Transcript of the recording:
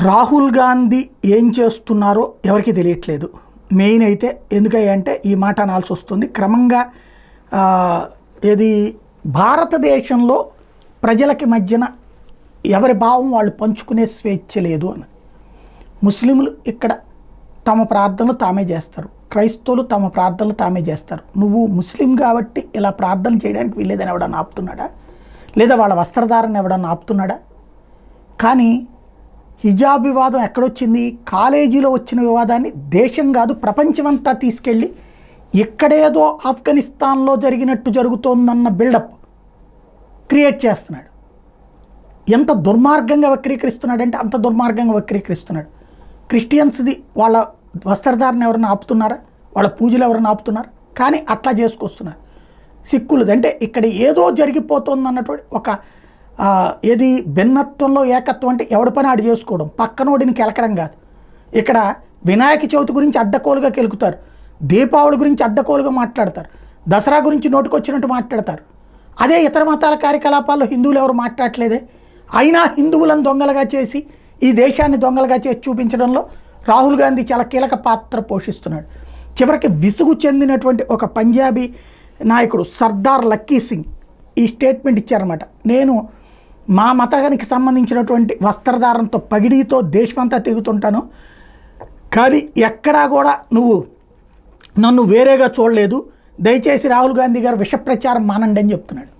రాహుల్ గాంధీ ఏం చేస్తున్నారో ఎవరికి తెలియట్లేదు. మెయిన్ అయితే ఎందుకంటే ఈ మాట అనాల్సి వస్తుంది. క్రమంగా ఏది భారతదేశంలో ప్రజలకి మధ్యన ఎవరి భావం వాళ్ళు పంచుకునే స్వేచ్ఛ లేదు అని. ముస్లింలు ఇక్కడ తమ ప్రార్థనలు తామే చేస్తారు, క్రైస్తవులు తమ ప్రార్థనలు తామే చేస్తారు. నువ్వు ముస్లిం కాబట్టి ఇలా ప్రార్థన చేయడానికి వీల్లేదని ఎవడన్నా ఆపుతున్నాడా? లేదా వాళ్ళ వస్త్రధారణ ఎవడన్నా ఆపుతున్నాడా? కానీ హిజాబ్ వివాదం ఎక్కడొచ్చింది? కాలేజీలో వచ్చిన వివాదాన్ని దేశం కాదు ప్రపంచమంతా తీసుకెళ్ళి ఎక్కడేదో ఆఫ్ఘనిస్తాన్లో జరిగినట్టు జరుగుతోందన్న బిల్డప్ క్రియేట్ చేస్తున్నాడు. ఎంత దుర్మార్గంగా వక్రీకరిస్తున్నాడంటే అంత దుర్మార్గంగా వక్రీకరిస్తున్నాడు. క్రిస్టియన్స్ది వాళ్ళ వస్త్రధారణ ఎవరైనా ఆపుతున్నారా? వాళ్ళ పూజలు ఎవరైనా ఆపుతున్నారా? కానీ అట్లా చేసుకొస్తున్నారు. సిక్కులు అంటే ఇక్కడ ఏదో జరిగిపోతుంది అన్నటువంటి ఒక ఏది భిన్నత్వంలో ఏకత్వం అంటే ఎవడి పని ఆడు చేసుకోవడం, పక్కనోడిని కెలకడం కాదు. ఇక్కడ వినాయక చవితి గురించి అడ్డకోలుగా కెలుకుతారు, దీపావళి గురించి అడ్డకోలుగా మాట్లాడతారు, దసరా గురించి నోటుకొచ్చినట్టు మాట్లాడతారు. అదే ఇతర మతాల కార్యకలాపాల్లో హిందువులు ఎవరు మాట్లాడలేదే. అయినా హిందువులను దొంగలుగా చేసి ఈ దేశాన్ని దొంగలుగా చేసి చూపించడంలో రాహుల్ గాంధీ చాలా కీలక పాత్ర పోషిస్తున్నాడు. చివరికి విసుగు చెందినటువంటి ఒక పంజాబీ నాయకుడు సర్దార్ లక్కీ సింగ్ ఈ స్టేట్మెంట్ ఇచ్చారన్నమాట. నేను మా మతానికి సంబంధించినటువంటి వస్త్రధారణతో పగిడితో దేశమంతా తిరుగుతుంటాను, కానీ ఎక్కడా కూడా నువ్వు నన్ను వేరేగా చూడలేదు. దయచేసి రాహుల్ గాంధీ గారు విష ప్రచారం మానండి అని చెప్తున్నాడు.